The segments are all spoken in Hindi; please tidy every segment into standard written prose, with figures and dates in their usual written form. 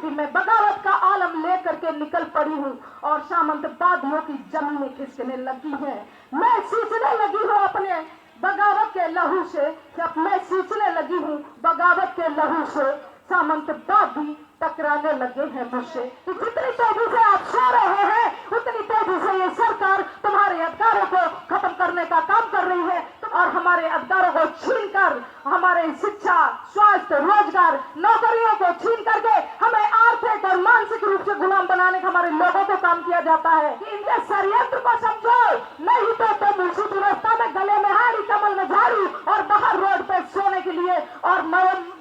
भी मैं बगावत का आलम लेकर के निकल पड़ी हूँ और सामंतवादियों की जमीनें खिसकने लगी हैं। मैं सींचने लगी हूँ अपने बगावत के लहू से, जब मैं सींचने लगी हूँ बगावत के लहू से, सामंतवादी टकराने लगे हैं मुझसे। तो जितनी तेजी से आप सो रहे हैं उतनी तेजी से ये सरकार तुम्हारे अधिकारों को खत्म करने का काम कर रही है और हमारे अधिकारों को छीनकर हमारे शिक्षा, स्वास्थ्य, रोजगार, नौकरियों को छीन करके हमें आर्थिक और मानसिक रूप से गुलाम बनाने का हमारे लोगों को काम किया जाता है। इनके षड्यंत्र को समझो, नहीं तो तुम उसी व्यवस्था में गले में हारी, कमल में झाड़ी और बाहर रोड पे सोने के लिए और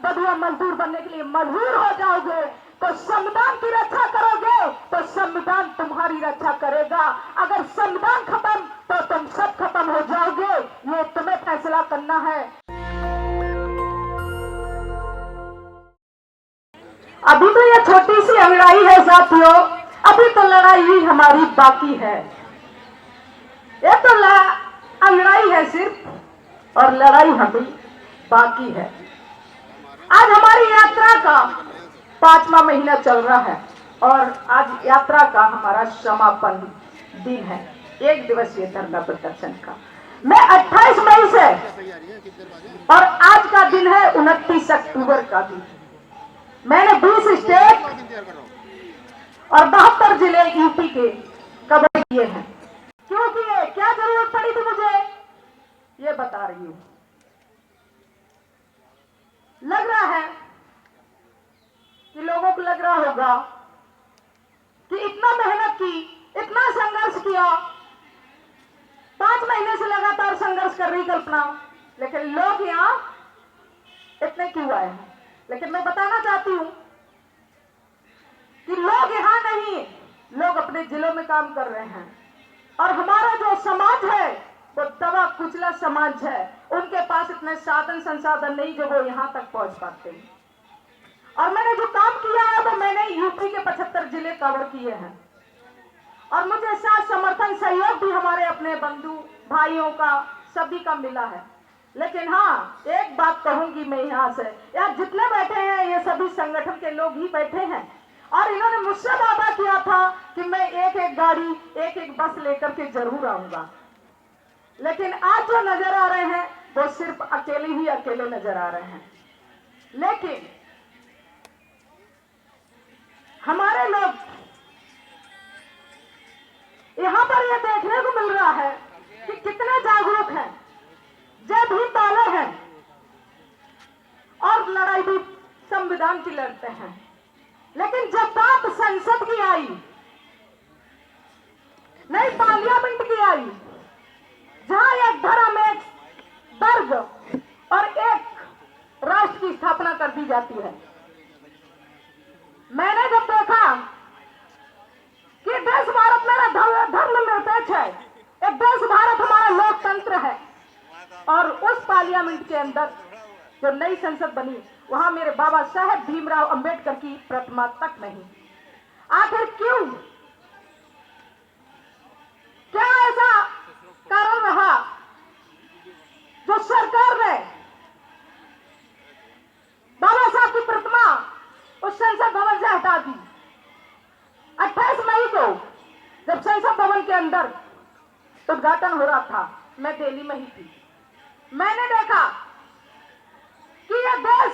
बधुआ मजदूर बनने के लिए मजबूर हो जाओगे। तो संविधान की रक्षा करोगे तो संविधान तुम्हारी रक्षा करेगा। अगर संविधान खत्म तो तुम सब खत्म हो जाओगे। ये तुम्हें फैसला करना है। अभी तो ये छोटी सी अंगड़ाई है साथियों, अभी तो लड़ाई हमारी बाकी है। ये तो अंगड़ाई है सिर्फ और लड़ाई हमें बाकी है। आज हमारी यात्रा का 5वां महीना चल रहा है और आज यात्रा का हमारा समापन दिन है, 1 दिवसीय धरना प्रदर्शन का। मैं 28 मई से और आज का दिन है 29 अक्टूबर का दिन। मैंने 20 स्टेट और 72 जिले यूपी के कवर किए हैं। क्यों किए, क्या जरूरत पड़ी थी मुझे, ये बता रही हूं। लग रहा है कि लोगों को लग रहा होगा कि इतना मेहनत की, इतना संघर्ष किया, 5 महीने से लगातार संघर्ष कर रही कल्पना, लेकिन लोग यहाँ इतने क्यों आए हैं। लेकिन मैं बताना चाहती हूं कि लोग यहाँ नहीं, लोग अपने जिलों में काम कर रहे हैं और हमारा जो समाज है वो दबा कुचला समाज है। उनके पास इतने साधन संसाधन नहीं जो वो यहाँ तक पहुंच पाते हैं। और मैंने जो काम किया है वो मैंने यूपी के 75 जिले कवर किए हैं और मुझे साथ समर्थन सहयोग भी हमारे अपने बंधु भाइयों का, सभी का मिला है। लेकिन हाँ, एक बात कहूंगी मैं यहाँ से, यार जितने बैठे हैं ये सभी संगठन के लोग ही बैठे हैं और इन्होंने मुझसे वादा किया था कि मैं एक एक गाड़ी, एक एक बस लेकर के जरूर आऊंगा। लेकिन आज जो नजर आ रहे हैं वो सिर्फ अकेले ही अकेले नजर आ रहे हैं। लेकिन हमारे लोग यहाँ पर ये देखने को मिल रहा है कि कितने जागरूक हैं, जय भीम वाले हैं और लड़ाई भी संविधान की लड़ते हैं। लेकिन जब बात संसद की आई, नई पार्लियामेंट की आई, जहां एक धर्म, एक वर्ग और एक राष्ट्र की स्थापना कर दी जाती है, मैंने जब देखा कि देश भारत मेरा धर्म निरपेक्ष है, एक देश भारत हमारा लोकतंत्र है और उस पार्लियामेंट के अंदर जो नई संसद बनी वहां मेरे बाबा साहेब भीमराव अंबेडकर की प्रतिमा तक नहीं। आखिर क्यों, क्या ऐसा कारण रहा जो सरकार ने बाबा साहब की प्रतिमा उस संसद भवन से हटा दी। 28 मई को जब संसद भवन के अंदर उद्घाटन हो रहा था, मैं दिल्ली में ही थी, मैंने देखा कि यह देश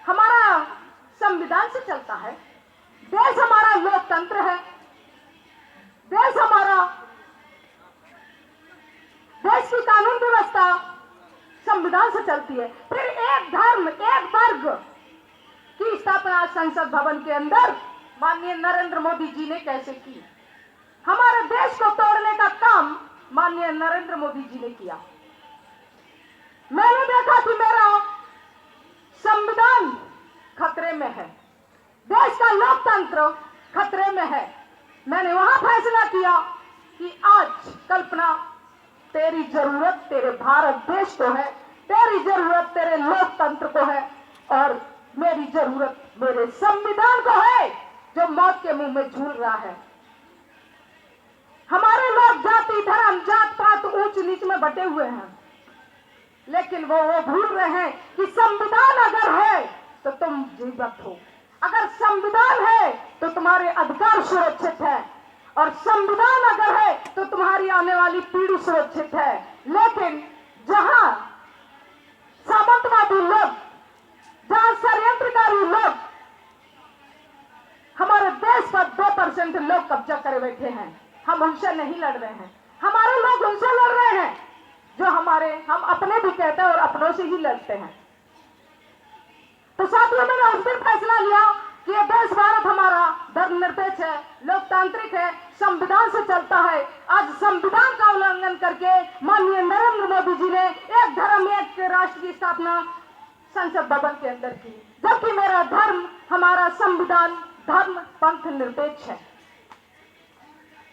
हमारा संविधान से चलता है, देश हमारा लोकतंत्र है, देश हमारा, देश की कानून व्यवस्था संविधान से चलती है। फिर एक धर्म, एक वर्ग की स्थापना संसद भवन के अंदर माननीय नरेंद्र मोदी जी ने कैसे की। हमारे देश को तोड़ने का काम माननीय नरेंद्र मोदी जी ने किया। मैंने देखा कि मेरा संविधान खतरे में है, देश का लोकतंत्र खतरे में है। मैंने वहां फैसला किया कि आज कल्पना, तेरी जरूरत तेरे भारत देश को है, तेरी जरूरत तेरे लोकतंत्र को है और मेरी जरूरत मेरे संविधान को है जो मौत के मुंह में झूल रहा है। हमारे लोग जाति, धर्म, जात पात, ऊंच नीच में बटे हुए हैं, लेकिन वो भूल रहे हैं कि संविधान अगर है तो तुम जीवित हो, अगर संविधान है तो तुम्हारे अधिकार सुरक्षित है, और संविधान अगर है तो तुम्हारी आने वाली पीढ़ी सुरक्षित है। लेकिन जहां सामंतवादी लोग, जहां षड्यंत्रकारी लोग हमारे देश पर 2% लोग कब्जा करे बैठे हैं, हम उनसे नहीं लड़ रहे हैं, हमारे लोग उनसे लड़ रहे हैं जो हम अपने भी कहते हैं और अपनों से ही लड़ते हैं। तो साथियों, मैंने उस दिन फैसला लिया कि ये देश भारत हमारा धर्मनिरपेक्ष है, लोकतांत्रिक है, संविधान से चलता है। आज संविधान का उल्लंघन करके माननीय नरेंद्र मोदी जी ने एक धर्म एक राष्ट्र की स्थापना संसद भवन के अंदर की, जबकि मेरा धर्म, हमारा संविधान धर्म पंथ निरपेक्ष है।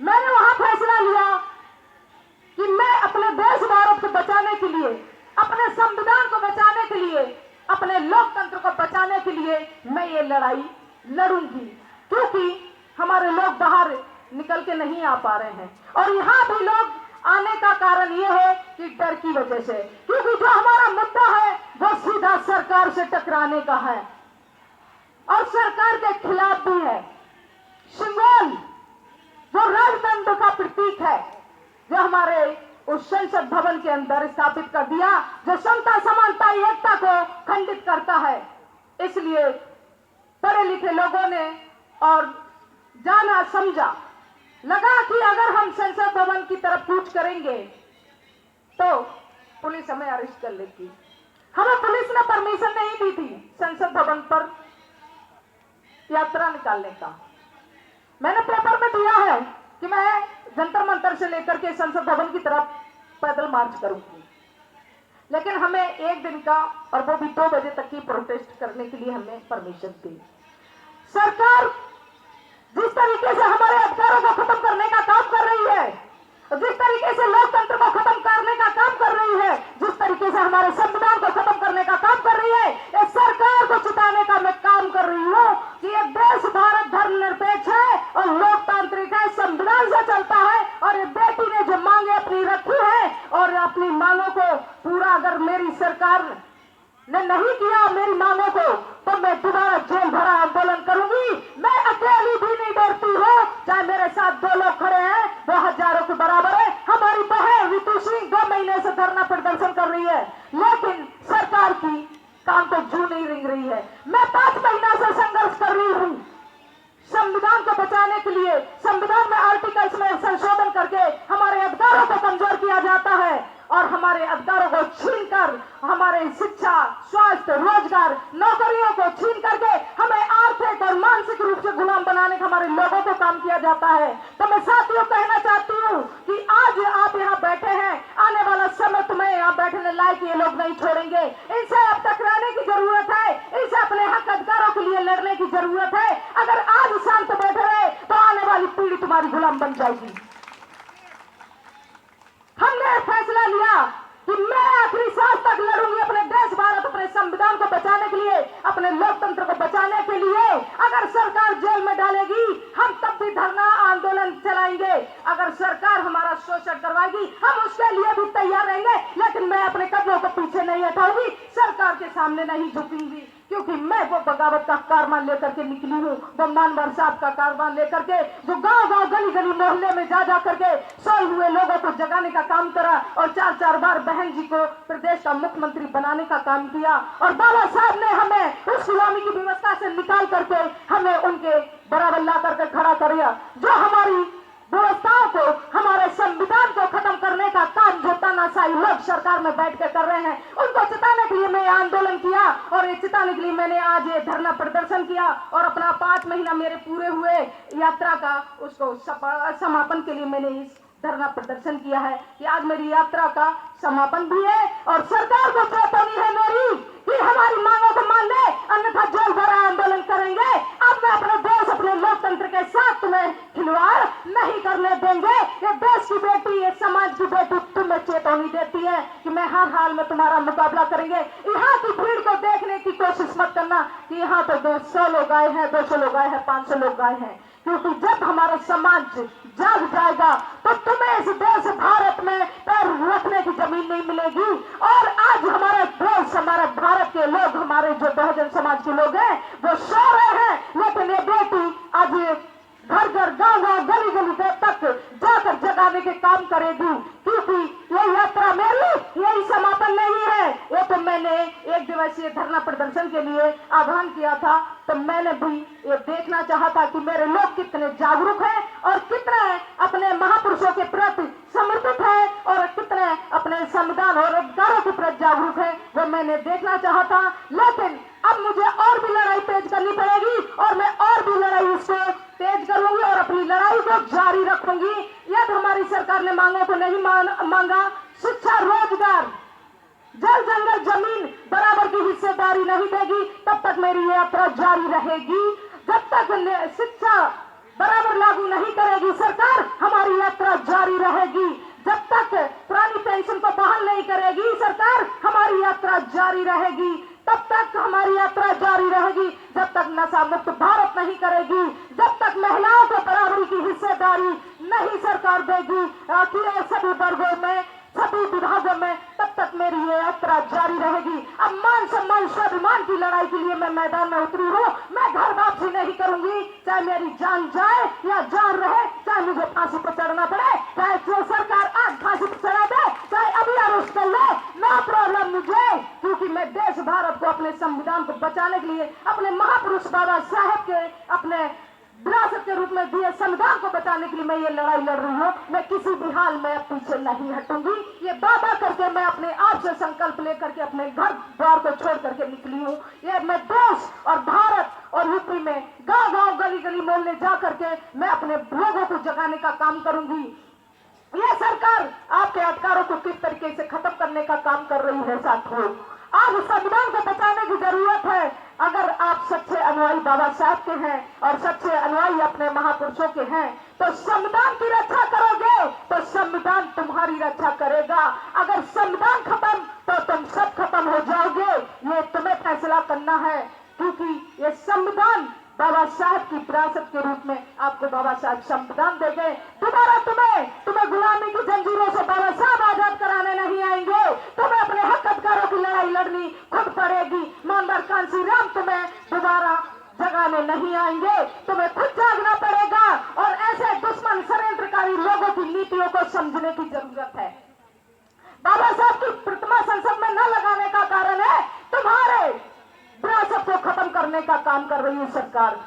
मैंने वहां फैसला लिया कि मैं अपने देश भारत को बचाने के लिए, अपने संविधान को बचाने के लिए, अपने लोकतंत्र को बचाने के लिए मैं ये लड़ाई लड़ूंगी, क्योंकि हमारे लोग बाहर निकल के नहीं आ पा रहे हैं। और यहाँ भी लोग आने का कारण ये है कि डर की वजह से, क्योंकि जो हमारा मुद्दा है वो सीधा सरकार से टकराने का है और सरकार के खिलाफ भी है। सिंबल जो राजतंत्र का प्रतीक है, जो हमारे उस संसद भवन के अंदर स्थापित कर दिया, जो समता समानता एकता को खंडित करता है। इसलिए पढ़े लिखे लोगों ने और जाना समझा, लगा कि अगर हम संसद भवन की तरफ कूच करेंगे तो पुलिस हमें अरेस्ट कर लेगी। हमें पुलिस ने परमिशन नहीं दी थी संसद भवन पर यात्रा निकालने का। मैंने पेपर में दिया है कि मैं जंतर मंतर से लेकर के संसद भवन की तरफ पैदल मार्च करूंगी, लेकिन हमें एक दिन का, और वो भी 2 बजे तक की प्रोटेस्ट करने के लिए हमें परमिशन दी। सरकार जिस तरीके से हमारे अधिकारों को खत्म करने का काम कर रही है, जिस तरीके से लोकतंत्र को खत्म करने का काम कर रही है, जिस तरीके से हमारे संविधान को खत्म करने का काम कर रही है, इस सरकार को चिताने का मैं काम कर रही हूँ कि ये देश भारत धर्मनिरपेक्ष है और लोकतांत्रिक है, संविधान से चलता है। और ये बेटी ने जो मांगे अपनी रखी है, और अपनी मांगों को पूरा अगर मेरी सरकार ने नहीं किया मेरी मांगों को, तो मैं दोबारा जेल भरा आंदोलन करूंगी। मैं अकेली भी नहीं डरती हूँ, चाहे मेरे साथ 2 लोग खड़े हैं, वो हजारों के बराबर है। हमारी बहन ऋतु सिंह 2 महीने से धरना प्रदर्शन कर रही है, लेकिन सरकार की काम तो जू नहीं रिंग रही है। मैं 5 महीना से संघर्ष कर रही हूँ संविधान को बचाने के लिए। संविधान में आर्टिकल्स में संशोधन करके हमारे अधिकारों को कमजोर किया जाता है और हमारे अधिकारों को छीनकर हमारे शिक्षा, स्वास्थ्य, रोजगार, नौकरियों को छीन करके हमें आर्थिक और मानसिक रूप से गुलाम बनाने का हमारे लोगों को काम किया जाता है। तो मैं साथियों कहना चाहती हूँ कि आज आप यहाँ बैठे हैं, आने वाला समय तुम्हें यहाँ बैठने लायक ये लोग नहीं छोड़ेंगे। इनसे अब टकराने की जरूरत है, इनसे अपने हक अधिकारों के लिए लड़ने की जरूरत है। अगर आज शांत बैठे रहे तो आने वाली पीढ़ी तुम्हारी गुलाम बन जाएगी। हमने फैसला लिया कि मैं आखिरी सांस तक लड़ूंगी अपने देश भारत, अपने संविधान को बचाने के लिए, अपने लोकतंत्र को बचाने के लिए। अगर सरकार जेल में डालेगी हम तब भी धरना आंदोलन चलाएंगे। अगर सरकार हमारा शोषण करवाएगी हम उसके लिए भी तैयार रहेंगे, लेकिन मैं अपने कदमों को पीछे नहीं हटाऊंगी, सरकार के सामने नहीं झुकूंगी, क्योंकि मैं वो बगावत का कारवां लेकर के निकली हूँ, वो मानवर साहब का कारवां लेकर के, जो गांव गांव गली गली मोहल्ले में जा करके सोए हुए लोगों को जगाने का काम करा और 4-4 बार बहन जी को प्रदेश का मुख्यमंत्री बनाने का काम किया। और बाबा साहब ने हमें उस गुलामी की व्यवस्था से निकाल करके हमें उनके बराबर ला करके खड़ा कर दिया। जो हमारी व्यवस्थाओं को, हमारे संविधान को खत्म करने का काम जो तानाशाही लोग सरकार में बैठ कर कर रहे हैं, उनको चिताने के लिए मैं आंदोलन किया। और ये चिताने के लिए मैंने आज ये धरना प्रदर्शन किया और अपना 5 महीना मेरे पूरे हुए यात्रा का उसको समापन के लिए मैंने इस धरना प्रदर्शन किया है कि आज मेरी यात्रा का समापन भी है। और सरकार को चेतावनी है मेरी कि हमारी मांगों को मान ले, अन्यथा जेल भरा आंदोलन करेंगे। अब मैं अपने देश, अपने लोकतंत्र के साथ तुम्हें खिलवाड़ नहीं करने देंगे। ये देश की बेटी, ये समाज की बेटी तुम्हें चेतावनी देती है कि मैं हर हाल में तुम्हारा मुकाबला करेंगे। यहाँ की भीड़ को देखने की कोशिश मत करना कि यहाँ तो 100 लोग आए हैं, 200 लोग आए हैं, 500 लोग आए हैं, क्योंकि जब हमारा समाज जाग जाएगा तो तुम्हें इस देश भारत में पैर रखने की जमीन नहीं मिलेगी। और आज हमारे देश, हमारे भारत के लोग, हमारे जो बहुजन समाज के लोग हैं, वो सो रहे हैं, लेकिन ये बेटी आज घर घर गांव गांव गली गली तक जाकर जगाने के काम करेगी, क्योंकि ये यात्रा मेरी यही समापन नहीं है। ये तो मैंने एक दिवसीय धरना प्रदर्शन के लिए आह्वान किया था, तो मैंने भी ये देखना चाहा था कि मेरे लोग कितने जागरूक हैं और कितने अपने महापुरुषों के प्रति समर्पित है और कितने अपने संविधान और अधिकारों के प्रति जागरूक है, वो मैंने देखना चाहा था। लेकिन अब मुझे और भी लड़ाई तेज करनी पड़ेगी और मैं और भी लड़ाई इसको तेज करूंगी और अपनी लड़ाई को जारी रखूंगी। यदि हमारी सरकार ने मांगों को नहीं मांगा, शिक्षा, रोजगार, जल जंगल जमीन बराबर की हिस्सेदारी नहीं देगी, तब तक मेरी यात्रा जारी रहेगी। जब तक शिक्षा बराबर लागू नहीं करेगी सरकार, हमारी यात्रा जारी रहेगी। जब तक पुरानी पेंशन को बहाल नहीं करेगी सरकार, हमारी यात्रा जारी रहेगी। तब तक हमारी यात्रा जारी रहेगी जब तक नशा मुक्त भारत नहीं करेगी, जब तक महिलाओं को बराबरी की हिस्सेदारी नहीं सरकार देगी सभी वर्गों में, सभी विभागों में, तब तक मेरी ये यात्रा जारी रहेगी। अब मान सम्मान स्वाभिमान की लड़ाई के लिए मैं मैदान में उतरी हूँ। मैं घर वापसी नहीं करूंगी, चाहे मेरी जान जाए या जान रहे, चाहे मुझे फांसी पर चढ़ना पड़े, चाहे जो सरकार आज फांसी पर चढ़ा दे, चाहे अभी अरेस्ट कर ले, नो प्रॉब्लम मुझे, क्योंकि मैं देश भारत को, अपने संविधान को बचाने के लिए, अपने महापुरुष बाबा साहेब के अपने विरासत के रूप में दिए संविधान को बचाने के लिए मैं ये लड़ाई लड़ रही हूँ। मैं किसी भी हाल में अब पीछे नहीं हटूंगी। ये वादा करके मैं अपने आप से संकल्प लेकर के अपने घर द्वार को छोड़ करके निकली हूँ। ये मैं देश और भारत और यूपी में गांव गांव गली गली मोहल्ले जा करके मैं अपने लोगों को जगाने का काम करूंगी। ये सरकार आपके अधिकारों को किस तरीके से खत्म करने का काम कर रही है साथियों। आज संविधान को बचाने की जरूरत है। अगर आप सच्चे अनुयायी बाबा साहब के हैं और सच्चे अनुयायी अपने महापुरुषों के हैं, तो संविधान की रक्षा करोगे तो संविधान तुम्हारी रक्षा करेगा। अगर संविधान खत्म तो तुम सब खत्म हो जाओगे। ये तुम्हें फैसला करना है, क्योंकि ये संविधान बाबा साहब की विरासत के रूप में आपको बाबा साहब संविधान दे गए। दोबारा तुम्हें गुलामी की जंजीरों से बाबा साहब आजाद कराने नहीं आएंगे। तुम्हें अपने हक अधिकारों की लड़ाई लड़नी खुद पड़ेगी। मानवर कांसी राम तुम्हें दोबारा जगाने नहीं आएंगे, तुम्हें खुद जागना पड़ेगा और ऐसे दुश्मन षड्यंत्रकारी लोगों की नीतियों को समझने की जरूरत है। बाबा साहब की प्रतिमा संसद में न लगाने का कारण है तुम्हारे विरासत को खत्म करने का काम कर रही है सरकार।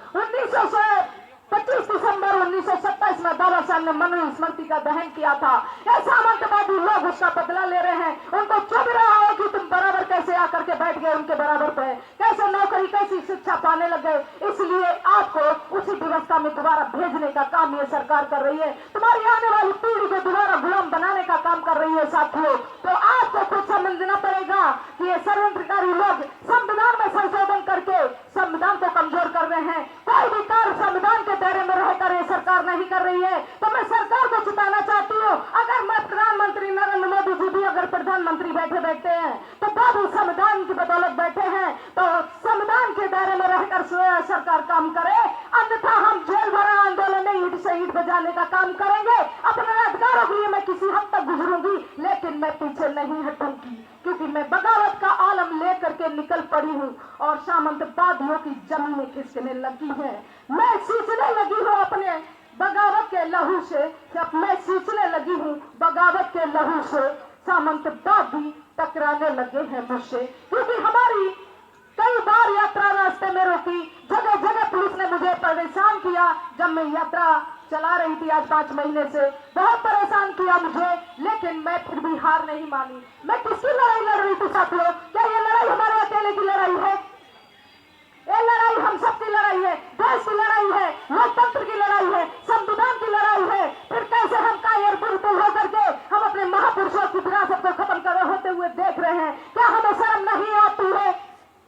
25 दिसंबर 1927 में बाबा साहब ने मनु स्मृति का दहन किया था। ये सामंतवादी लोग उसका बदला ले रहे हैं। उनको चुभ रहा हो कि तुम बराबर कैसे आकर के बैठ गए उनके बराबर पे, कैसे नौकरी, कैसी शिक्षा पाने लगे। इसलिए आपको उसी व्यवस्था में दोबारा भेजने का काम ये सरकार कर रही है। तुम्हारी आने वाली पीढ़ी को दोबारा गुलाम बनाने का काम कर रही है साथियों। तो आपको खुद समझना पड़ेगा कि ये षड्यंत्रकारी लोग संविधान में संशोधन करके संविधान को कमजोर कर रहे हैं। कोई भी कार्य संविधान के दायरे में रहकर ये सरकार नहीं कर रही है। तो मैं सरकार को चेताना चाहती हूँ, अगर मैं प्रधानमंत्री नरेंद्र मोदी जी भी अगर प्रधानमंत्री बैठे हैं तो बाबू संविधान की बदौलत बैठे हैं, तो संविधान के दायरे में रहकर सरकार काम करे। अन्यथा हम जेल भरा आंदोलन में ईंट से ईंट बजाने का काम करेंगे। अपने अधिकारों के लिए मैं किसी हद तक गुजरूंगी, लेकिन मैं पीछे नहीं हटूंगी, क्योंकि मैं बगावत का आलम लेकर के निकल पड़ी हूँ और सामंतवादियों की जमीनें खिसकने लगी हैं। मैं सींचने लगी हूँ अपने बगावत के लहू से, जब मैं सींचने लगी हूँ बगावत के लहू से, सामंतवादी टकराने लगे हैं मुझसे। क्योंकि हमारी कई बार यात्रा रास्ते में रोकी, जगह जगह पुलिस ने मुझे परेशान किया। जब मैं यात्रा चला रही थी आज 5 महीने से, बहुत परेशान किया मुझे, लेकिन मैं फिर भी हार नहीं मानी। मैं किसकी लड़ाई लड़ रही थी साथियों? क्या ये लड़ाई हमारे अकेले की लड़ाई है? ये लड़ाई हम सबकी लड़ाई है, देश की लड़ाई है, लोकतंत्र की लड़ाई है, संविधान की लड़ाई है। फिर कैसे हम कायर बिल्कुल होकर के हम अपने महापुरुषों की विरासत को खत्म कर होते हुए देख रहे हैं? क्या हमें शर्म नहीं आती है?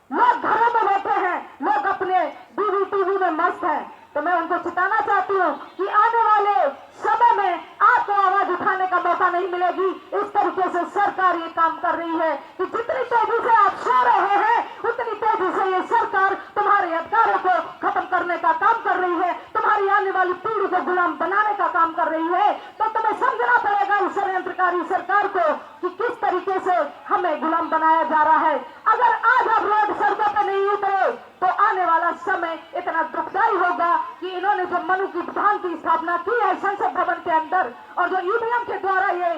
लोग घरों में बैठे हैं, लोग अपने बीवी टीवी में मस्त हैं। तो मैं उनको चेताना चाहती हूँ कि आने वाले समय में आपको आवाज उठाने का मौका नहीं मिलेगी। इस तरीके से सरकार ये काम कर रही है कि जितनी तेजी से आप सो रहे हैं, उतनी तेजी से ये सरकार तुम्हारे अधिकारों को खत्म करने का काम कर रही है, तुम्हारी आने वाली पीढ़ी को गुलाम बनाने का काम कर रही है। तो तुम्हें समझना पड़ेगा इस षड्यंत्रकारी सरकार को कि किस तरीके से हमें गुलाम बनाया जा रहा है। अगर आज आप रोड सड़कों पर नहीं उतरे तो आने वाला समय इतना दुखदायी होगा कि इन्होंने जो मनु की विधान की स्थापना की है संसद भवन के अंदर, और जो ईवीएम के द्वारा ये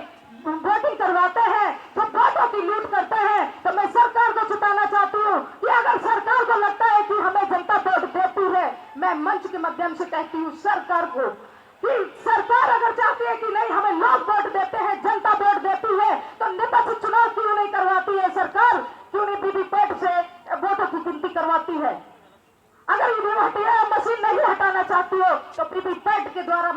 वोटिंग करवाते हैं, जो वोटों की लूट करते हैं, तो मैं सरकार को चेताना चाहती हूँ कि अगर सरकार को लगता है कि हमें जनता वोट देती है, मैं मंच के माध्यम से कहती हूँ सरकार को कि सरकार अगर चाहती है कि नहीं हमें लोग वोट देते हैं, जनता वोट देती है, तो नेता से चुनाव क्यों नहीं करवाती है सरकार? क्यों नहीं वीवीपैट से वोटों की गिनती करवाती है? अगर ईवीएम मशीन नहीं हटाना चाहती हो तो वीवीपैट के द्वारा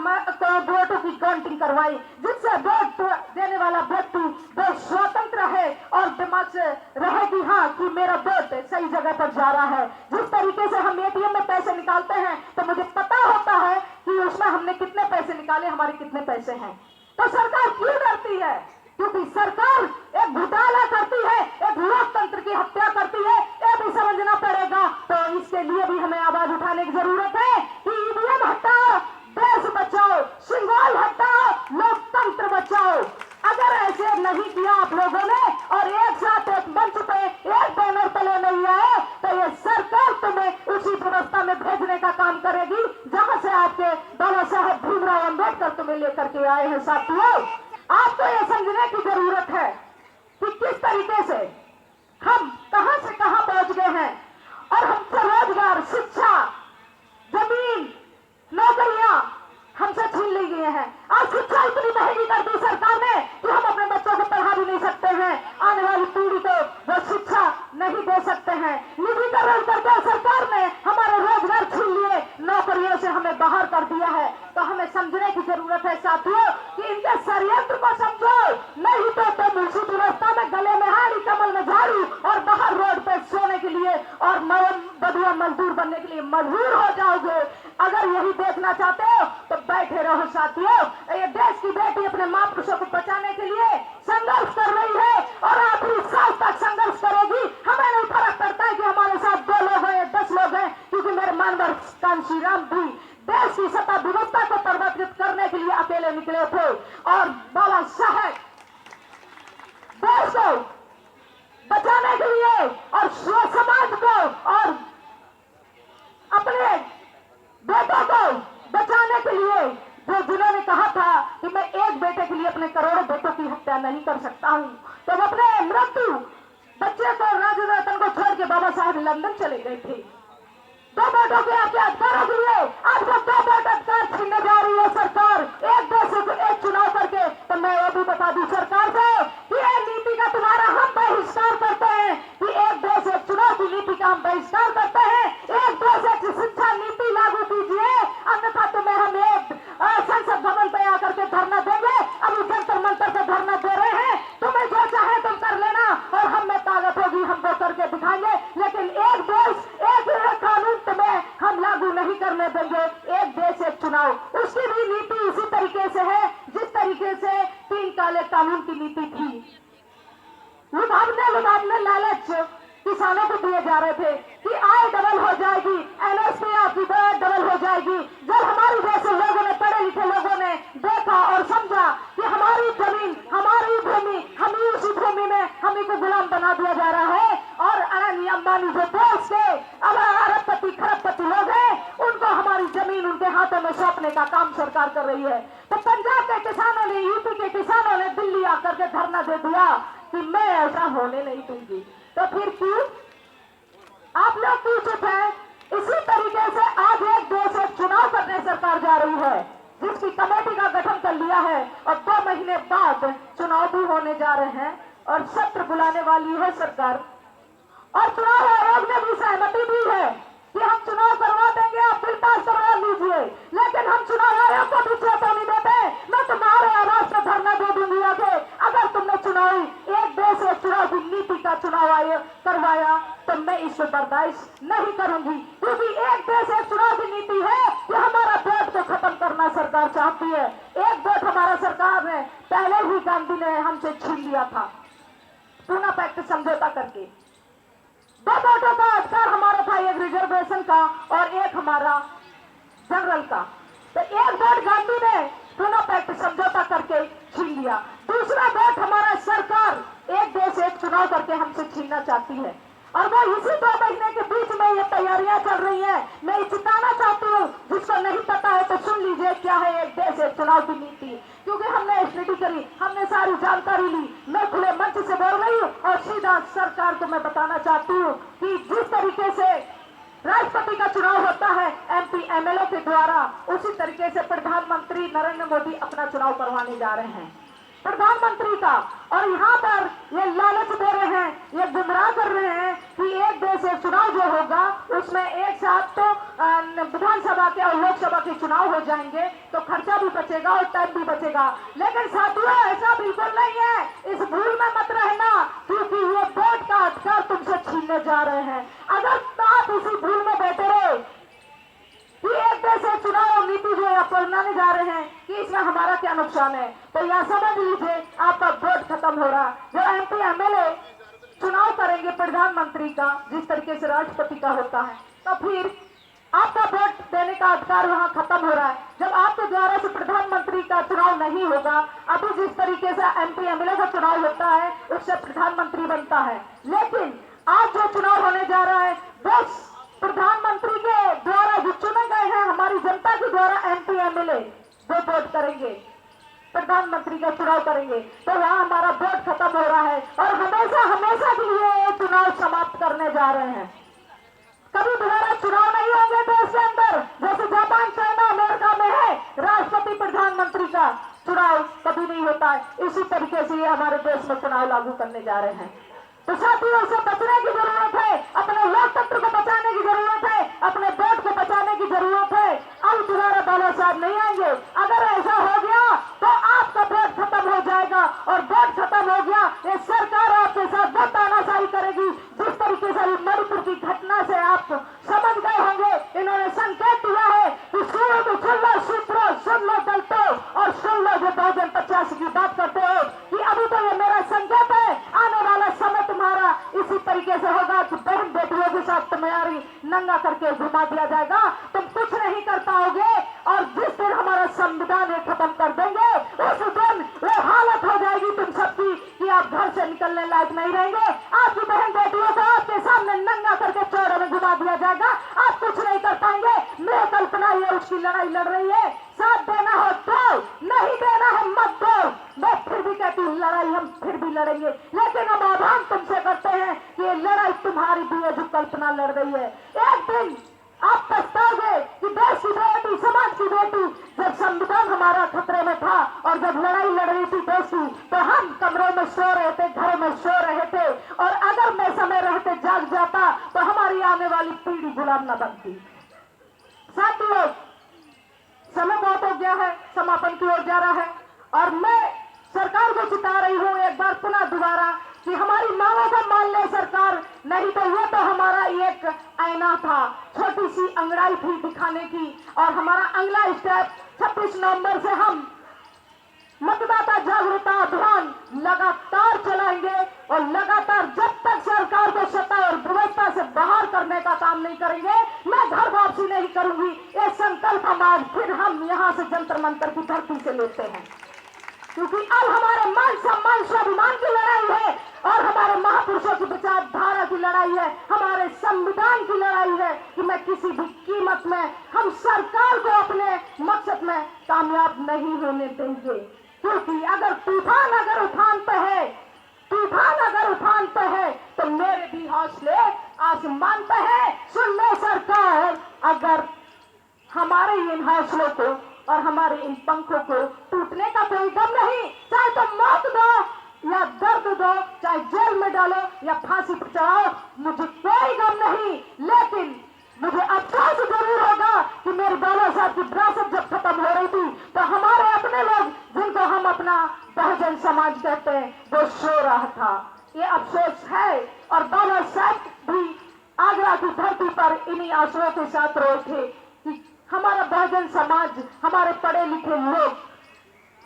वोटों की काउंटिंग करवाई, जिससे वोट देने वाला व्यक्ति वो स्वतंत्र है और दिमाग से रहे कि हाँ कि मेरा वोट सही जगह पर जा रहा है। जिस तरीके से हम एटीएम में पैसे निकालते हैं तो मुझे पता होता है कि उसमें हमने कितने पैसे निकाले, हमारे कितने पैसे हैं। तो सरकार क्यों डरती है? क्योंकि सरकार एक घोटाला करती है, एक लोकतंत्र की हत्या करती है, ये भी समझना पड़ेगा। तो इसके लिए भी हमें आवाज उठाने की जरूरत है कि ईवीएम हटाओ, देश बचाओ, सिंगल हटाओ, लोकतंत्र बचाओ। अगर ऐसे नहीं किया आप लोगों ने और एक साथ एक मंच पे एक बैनर तले नहीं आए तो ये सरकार तुम्हें उसी व्यवस्था में भेजने का काम करेगी जहां से आपके बाबा साहेब भीमराव अम्बेडकर तुम्हें लेकर के आए हैं। साथियों, आपको यह समझने की जरूरत है कि किस तरीके से हम कहां से कहां पहुंच गए हैं और हमसे रोजगार, शिक्षा, जमीन, नौकरियां हमसे छीन ली गई हैं। आज शिक्षा इतनी महंगी कर दी सरकार ने कि हम अपने बच्चों को पढ़ा भी नहीं सकते हैं, आने वाली पीढ़ी को वो शिक्षा नहीं दे सकते हैं। निजीकरण करके सरकार ने हमारे रोजगार छीन लिए, नौकरियों से हमें बाहर कर दिया है। तो हमें समझने की जरूरत है साथियों कि इनके षड्यंत्र को समझो, नहीं तो तुम उसी व्यवस्था में गले में हारी, कमल में झाड़ू और बाहर रोड पे सोने के लिए और बदुआ मजदूर बनने के लिए मजबूर हो जाओगे। अगर यही देखना चाहते हो तो बैठे रहो साथियों। ये देश की बेटी अपने महापुरुषों को बचाने के लिए संघर्ष कर रही है और आखिरी सांस तक संघर्ष करेगी। हमें नहीं फर्क पड़ता है कि हमारे साथ 2 लोग हैं या 10 लोग हैं, क्योंकि मेरे मानवर कांशी राम भी देश की सत्ता व्यवस्था को परिवर्तित करने के लिए अकेले निकले थे और बाबा साहेब देश को बचाने के लिए और समाज को और अपने बेटों को बचाने के लिए, जो जिन्होंने कहा था कि मैं एक बेटे के लिए अपने करोड़ों बेटों की हत्या नहीं कर सकता हूं, तो वो अपने मृत्यु बच्चे को, राजू रतन को छोड़ के बाबा साहब लंदन चले गए थे 2 बेटों के आपके अधिकारों के लिए। आज वो 2 बेटे अधिकार छीनने जा रही है सरकार, एक देश एक चुनाव करके। तो मैं वो भी बता दूं सरकार से कि ये नीति का तुम्हारा हम बहिष्कार करते हैं कि एक देश एक चुनाव की नीति का हम बहिष्कार करते हैं। एक देश एक शिक्षा नीति लागू कीजिए, अन्यथा तुम्हें हम एक संसद भवन पे आकर के धरना देंगे। अभी जंतर मंतर से धरना दे रहे हैं, तुम्हें जो चाहे तुम कर लेना और हम में ताकत होगी हम वो करके दिखाएंगे, लेकिन एक देश एक कानून तुम्हें हम लागू नहीं करने देंगे। एक देश एक चुनाव, उसकी भी नीति इसी तरीके से है जिस तरीके से 3 काले कानून की नीति थी। लुभावने लालच किसानों को दिए जा रहे थे कि आय डबल हो जाएगी, एमएसपी आपकी डबल हो जाएगी। जब हमारे जैसे लोगों ने, पढ़े लिखे लोगों ने देखा और समझा कि हमारी जमीन, हमारी भूमि, हम उसी भूमि में हमें को गुलाम बना दिया जा रहा है और अडानी अंबानी जो देश के अब अरबपति खरबपति लोग हैं, उनको हमारी जमीन उनके हाथों में सौंपने का काम सरकार कर रही है। तो पंजाब के किसानों ने, यूपी के किसानों ने दिल्ली आकर के धरना दे दिया कि मैं ऐसा होने नहीं दूंगी। तो फिर क्यों आप लोग क्यों चुप हैं? इसी तरीके से आज एक देश एक चुनाव करने सरकार जा रही है, जिसकी कमेटी का गठन कर लिया है और 2 महीने बाद चुनाव भी होने जा रहे हैं और सत्र बुलाने वाली है सरकार। और चुनाव आयोग ने भी सहमति दी है कि हम चुनाव करवा देंगे, आप बिल पास करवा लीजिए, लेकिन हम चुनाव आयोग को भी चेतावनी देते हैं, मैं तुम्हारे आवाज पर धरना दे दूंगी आगे। अगर तुमने चुनावी एक देश एक चुनाव की नीति का चुनाव आयोग करवाया तो मैं इसको बर्दाश्त नहीं करूंगी, क्योंकि एक देश एक चुनाव की नीति है कि हमारा वोट को खत्म करना सरकार चाहती है। एक वोट हमारा सरकार ने पहले ही गांधी ने हमसे छीन लिया था, पूना पैक्ट समझौता करके। 2 वोटों का अधिकार हमारा था, एक रिजर्वेशन का और एक हमारा जनरल का। तो एक वोट गांधी ने पूना पैक्ट समझौता करके छीन लिया, दूसरा वोट हमारा सरकार एक देश एक चुनाव करके हमसे छीनना चाहती है। और वो इसी 2 महीने के बीच में ये तैयारियां चल रही हैं। मैं ये चिताना चाहती हूँ, जिसको नहीं पता है तो सुन लीजिए क्या है एक देश एक चुनाव की नीति, क्योंकि हमने स्टडी करी, हमने सारी जानकारी ली। मैं खुले मंच से बोल रही हूँ और सीधा सरकार को मैं बताना चाहती हूँ कि जिस तरीके से राष्ट्रपति का चुनाव होता है MP MLA के द्वारा, उसी तरीके से प्रधानमंत्री नरेंद्र मोदी अपना चुनाव करवाने जा रहे हैं, प्रधानमंत्री का। और यहाँ पर ये लालच दे रहे हैं, ये गुमराह कर रहे हैं कि एक देश एक चुनाव जो होगा उसमें एक साथ तो विधानसभा के और लोकसभा के चुनाव हो जाएंगे, तो खर्चा भी बचेगा और टाइम भी बचेगा। लेकिन साथियों, ऐसा बिल्कुल नहीं है, इस भूल में मत रहना, क्योंकि ये वोट का अधिकार तुमसे छीनने जा रहे हैं। अगर आप इसी भूल में बैठे रहे कि एक देश एक चुनाव नीति जो अपनाने जा रहे हैं कि इसमें हमारा क्या नुकसान है, तो यह समझ लीजिए आपका वोट खत्म हो रहा। जो MP MLA चुनाव करेंगे प्रधानमंत्री का, जिस तरीके से राष्ट्रपति का होता है, तो फिर आपका वोट देने का अधिकार वहां खत्म हो रहा है। जब आपके द्वारा से प्रधानमंत्री का चुनाव नहीं होगा, अभी जिस तरीके से MP MLA का चुनाव होता है उससे प्रधानमंत्री बनता है, लेकिन आज जो चुनाव होने जा रहा है बस प्रधानमंत्री के द्वारा जो चुने गए हैं, हमारी जनता के द्वारा MP MLA जो वोट करेंगे, प्रधानमंत्री का चुनाव करेंगे, तो वहाँ हमारा वोट खत्म हो रहा है और हमेशा हमेशा के लिए ये चुनाव समाप्त करने जा रहे हैं। कभी दोबारा चुनाव नहीं होंगे देश के अंदर, जैसे जापान, चाइना, अमेरिका में है राष्ट्रपति प्रधानमंत्री का चुनाव कभी नहीं होता है, इसी तरीके से ये हमारे देश में चुनाव लागू करने जा रहे हैं। तो साथियों, से बचने की जरूरत है, अपने लोकतंत्र को बचाने की जरूरत है, अपने वोट को बचाने की जरूरत है। अब दोबारा बाला साहब नहीं आएंगे। अगर ऐसा हो गया तो आपका वोट खत्म हो जाएगा, और वोट खत्म हो गया, ये सरकार आपके साथ वो तानाशाही करेगी जिस तरीके से मणिपुर की घटना से आप समझ गए होंगे। इन्होंने संकेत दिया है कि सुन लो सूत्रों, सुन लो दलितों, और सुन लो जो बहुजन 85 की बात करते हो कि अभी तो ये मेरा संकेत है, आने वाला समय तुम्हारा इसी तरीके से होगा कि बहन बेटियों के साथ तुम्हारी नंगा करके घुमा दिया जाएगा, तुम कुछ नहीं कर पाओगे। और जिस दिन हमारा संविधान खत्म कर देंगे उस दिन वो हालत हो जाएगी तुम सबकी कि आप घर से निकलने लायक नहीं रहेंगे। आपकी बहन बेटियों को आपके सामने नंगा करके चौड़े में घुमा दिया जाएगा, आप कुछ नहीं कर पाएंगे। मेरे कल्पना ये उसकी लड़ाई लड़ रही है, साथ देना हो तो, नहीं देना है मत दो। मैं फिर भी कहती हूँ लड़ाई हम फिर भी लड़ेंगे, लेकिन हम आह्वान तुमसे करते हैं कि ये लड़ाई तुम्हारी भी है जो कल्पना लड़ रही है। एक दिन आप पछताओगे कि देश की बेटी, समाज की बेटी, जब संविधान हमारा खतरे में था और जब लड़ाई लड़ रही थी देश की, तो हम कमरों में सो रहे थे, घरों में सो रहे थे, और अगर मैं समय रहते जाग जाता तो हमारी आने वाली पीढ़ी गुलाम न बनती। साथियों, समय बहुत हो गया है, समापन की ओर जा रहा है, और मैं सरकार को चिता रही हूँ एक बार पुनः दोबारा कि हमारी मांगों को मान ले सरकार, नहीं तो ये तो हमारा एक आईना था, छोटी सी अंगड़ाई थी दिखाने की, और हमारा अगला स्टेप 26 नवंबर से हम मतदाता जागरूकता अभियान लगातार चलाएंगे, और लगातार जब तक सरकार को सत्ता और व्यवस्था से बाहर करने का काम नहीं करेंगे, मैं घर वापसी नहीं करूंगी। ये संकल्प हम आज फिर हम यहाँ से जंतर मंतर की धरती से लेते हैं, क्योंकि अब हमारे मान सम्मान स्वाभिमान की लड़ाई है, और हमारे महापुरुषों की विचारधारा की लड़ाई है, हमारे संविधान की लड़ाई है कि मैं किसी भी कीमत में हम सरकार को अपने मकसद में कामयाब नहीं होने देंगे। क्योंकि अगर तूफान अगर उफान पे है, तूफान अगर उफान पे है, तो मेरे भी हौसले आसमान पे है। सुन लो सरकार, अगर हमारे इन हौसलों को और हमारे इन पंखों को टूटने का कोई गम नहीं, चाहे तो मौत दो या दर्द दो, चाहे जेल में डालो या फांसी पर चढ़ाओ, मुझे कोई गम नहीं। लेकिन मुझे अफसोस जरूर होगा कि मेरे बाबा साहब की विरासत जब खत्म हो रही थी तो हमारे अपने लोग, जिनको हम अपना बहुजन समाज कहते हैं, वो सो रहा था। ये अफसोस है, और बाबा साहब भी आगरा की धरती पर इन्हीं आंसुओं के साथ रोए थे कि हमारा बहुजन समाज, हमारे पढ़े लिखे लोग,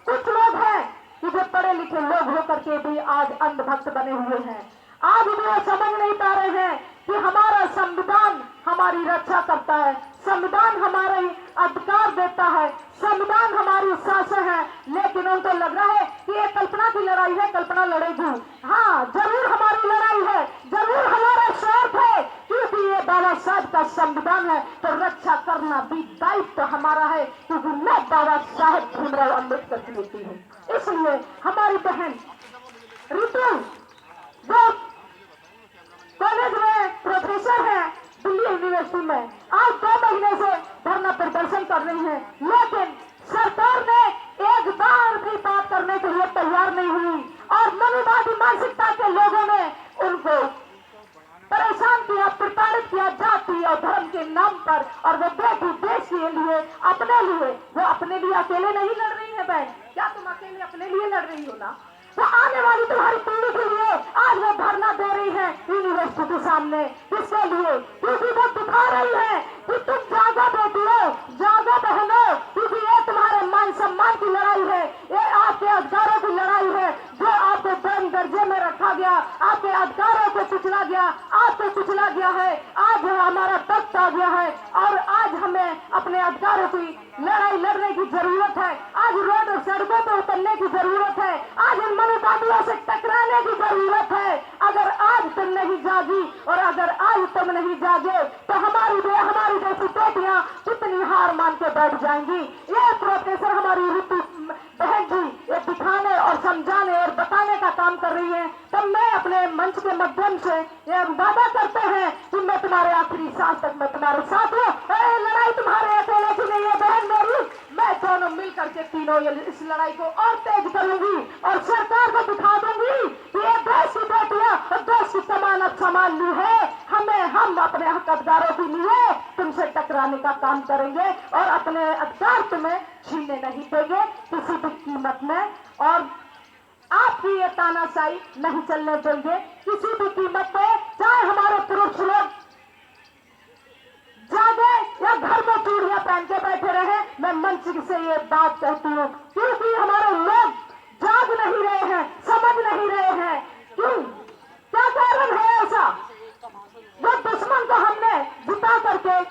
कुछ लोग हैं कि जो पढ़े लिखे लोग होकर के भी आज अंधभक्त बने हुए हैं। आज भी वो समझ नहीं पा रहे हैं कि हमारा संविधान हमारी रक्षा करता है, संविधान हमारे अधिकार देता है, संविधान हमारी सांसें है, लेकिन उनको लग रहा है कि ये कल्पना की लड़ाई है, कल्पना लड़ेगी। हाँ, जरूर हमारी लड़ाई है, जरूर हमारा हिंदुस्तान है तो रक्षा करना भी दायित्व हमारा है, क्योंकि मैं बाबा साहेब भीमराव अम्बेडकर की बेटी हूँ। इसलिए हमारी बहन रितु जो कॉलेज में प्रोफेसर है दिल्ली यूनिवर्सिटी में, आज 2 महीने से धरना प्रदर्शन कर रही है, लेकिन सरकार ने एक बार भी बात करने के लिए तैयार नहीं हुई और मनुवादी मानसिकता के लोगों ने उनको परेशान किया, प्रताड़ित किया जाति और धर्म के नाम पर। और वो बेटी देश के लिए, अपने लिए, वो अपने लिए अकेले नहीं लड़ रही है बहन, क्या तुम अकेले अपने लिए लड़ रही हो ना? वो आने वाली तुम्हारी पीढ़ी के लिए आज वो धरना दे रही है यूनिवर्सिटी के सामने। किसके लिए? क्योंकि वो दिखा रही है कि तुम जागो बेटियों, जागो बहनों, क्योंकि ये तुम्हारे मान सम्मान की लड़ाई है, ये आपके अधिकारों की लड़ाई है, जो आपको दम दर्जे में रखा गया, आपके अधिकारों को कुचला गया, आपको कुचला गया है। आज हमारा वक्त आ गया है और आज हमें अपने अधिकारों की लड़ाई लड़ने की जरूरत है। आज रोड और सड़कों पर उतरने की जरूरत है, आज इन मनुवादियों से टकराने की जरूरत है। अगर आज तुम नहीं जागी और अगर आज तुम नहीं जागे तो हमारी जैसी बेटियां कितनी हार मान के बैठ जाएंगी। ये प्रोफेसर हमारी ऋतु बहन जी ये दिखाने और समझाने और बताने का काम कर रही है। तब मैं अपने मंच के माध्यम से ये वादा करते हैं कि मैं तुम्हारे आखिरी सांस तक मैं तुम्हारे साथ हूँ। लड़ाई तुम्हारे अकेले की नहीं है बहन मेरी, मैं दोनों मिलकर के तीनों इस लड़ाई को और तेज करूंगी और सरकार को दिखा दूंगी कि ये देश की बेटियां और देश की जमानत संभाल ली है। हम अपने हक अधिकारों के लिए तुमसे टकराने का काम करेंगे और अपने अधिकार तुम्हें छीनने नहीं देंगे किसी भी कीमत में, और आपकी ये तानाशाही नहीं चलने देंगे किसी भी कीमत पे। चाहे हमारे पुरुष लोग जागे या घर में चूड़ियां पहन के बैठे रहे, मैं मंच से ये बात कहती हूँ, क्योंकि हमारे लोग जाग नहीं रहे हैं, समझ नहीं रहे हैं। क्यों? क्या कारण है ऐसा? वो दुश्मन को हमने जिता करके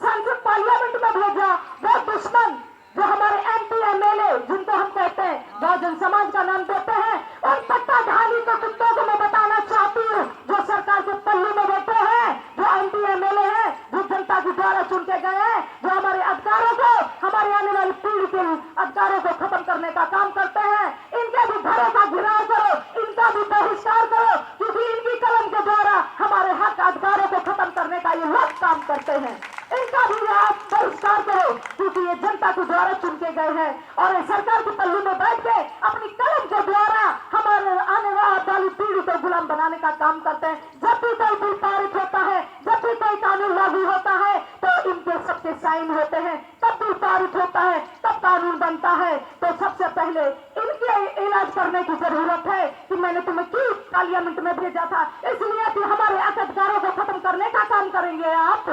संसद पार्लियामेंट में भेजा, वो दुश्मन जो हमारे MP MLA जिनको हम कहते हैं बहुजन समाज का नाम देते हैं, और पट्टाधारी को कुत्तों को मैं बताना चाहती हूँ जो सरकार के पल्लू में बैठे हैं, जो MP MLA हैं, जो जनता के द्वारा चुन के गए हैं, जो हमारे अधिकारों को, हमारे आने वाली पीढ़ी के अधिकारों को खत्म करने का काम करते हैं। इनके भी घरों का घिराव करो, इनका भी बहिष्कार करो, क्योंकि इनकी कलम के द्वारा हमारे हक अधिकारों को खत्म करने का ये लोग काम करते हैं। इनका भी आप बहिष्कार करो, क्योंकि ये जनता के द्वारा चुन के गए हैं और सरकार के पल्लू में बैठ के अपनी कलम के द्वारा हमारे आने वाली पीढ़ी को गुलाम बनाने का काम करते हैं। जब भी कोई बिल पारित होता है, जब भी कोई कानून लागू होता है तो इनके सबके साइन होते हैं, तब बिल पारित होता है, तब कानून बनता है। तो सबसे पहले इनके इलाज करने की जरूरत है कि मैंने तुम्हें क्यों पार्लियामेंट में भेजा था, इसलिए कि हमारे अधिकारों को खत्म करने का काम करेंगे आप।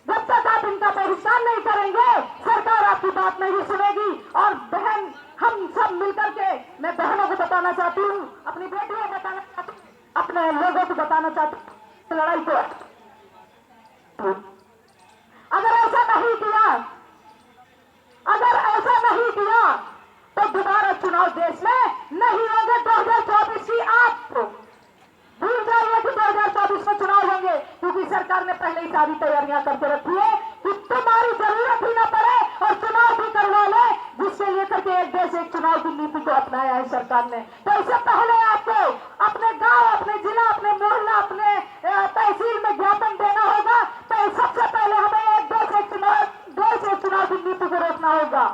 जब तक आप इनका बहिष्कार नहीं करेंगे सरकार आपकी बात नहीं सुनेगी। और बहन हम सब मिलकर के, मैं बहनों को बताना चाहती हूँ, अपनी बेटियों को बताना चाहती हूँ, अपने लोगों को बताना चाहती हूँ, लड़ाई को अगर ऐसा नहीं किया तो दोबारा चुनाव देश में नहीं होंगे। 2024 की आप भूल जाइए कि 2024 में चुनाव होंगे, क्योंकि सरकार ने पहले ही सारी तैयारियां करके रखी है कि तुम्हारी जरूरत ही ना पड़े और चुनाव भी करवा ले, जिसके लिए करके एक देश एक चुनाव की नीति को अपनाया है सरकार ने। तो इससे पहले आपको अपने गांव, अपने जिला, अपने मोहल्ला, अपने तहसील में ज्ञापन देना होगा। तो सबसे पहले हमें एक देश एक चुनाव की नीति को रोकना होगा,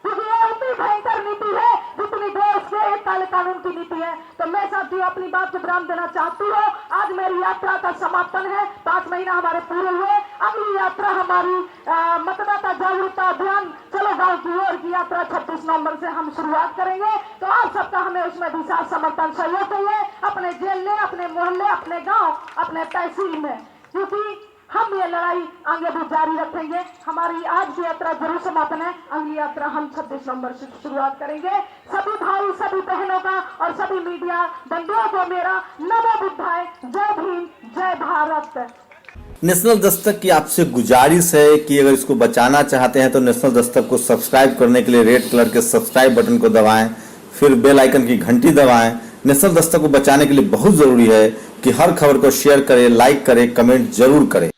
क्योंकि ये उतनी भयंकर नीति है जितनी देश के एक काले कानून की नीति है। तो मैं साथियों अपनी बात को विराम देना चाहती हूँ। आज मेरी यात्रा का समापन है, 5 महीना हमारे पूरे हुए। अगली यात्रा हमारी मतदाता जागरूकता अभियान चलो गांव की ओर की यात्रा 26 नवंबर से हम शुरुआत करेंगे। तो आप सबका हमें उसमें भी साथ समर्थन सहयोग चाहिए, अपने जिले, अपने मोहल्ले, अपने गाँव, अपने तहसील में, क्योंकि हम ये लड़ाई आगे भी जारी रखेंगे। हमारी आज की यात्रा जरूर समापन है, अगली यात्रा हम 26 नवंबर से शुरुआत करेंगे। सभी भाई, सभी बहनों का और सभी मीडिया बंधुओं को मेरा नमो बुद्धाय, जय भीम, जय भारत। नेशनल दस्तक की आपसे गुजारिश है कि अगर इसको बचाना चाहते हैं तो नेशनल दस्तक को सब्सक्राइब करने के लिए रेड कलर के सब्सक्राइब बटन को दबाएं, फिर बेल आइकन की घंटी दबाएं। नेशनल दस्तक को बचाने के लिए बहुत जरूरी है कि हर खबर को शेयर करें, लाइक करें, कमेंट जरूर करें।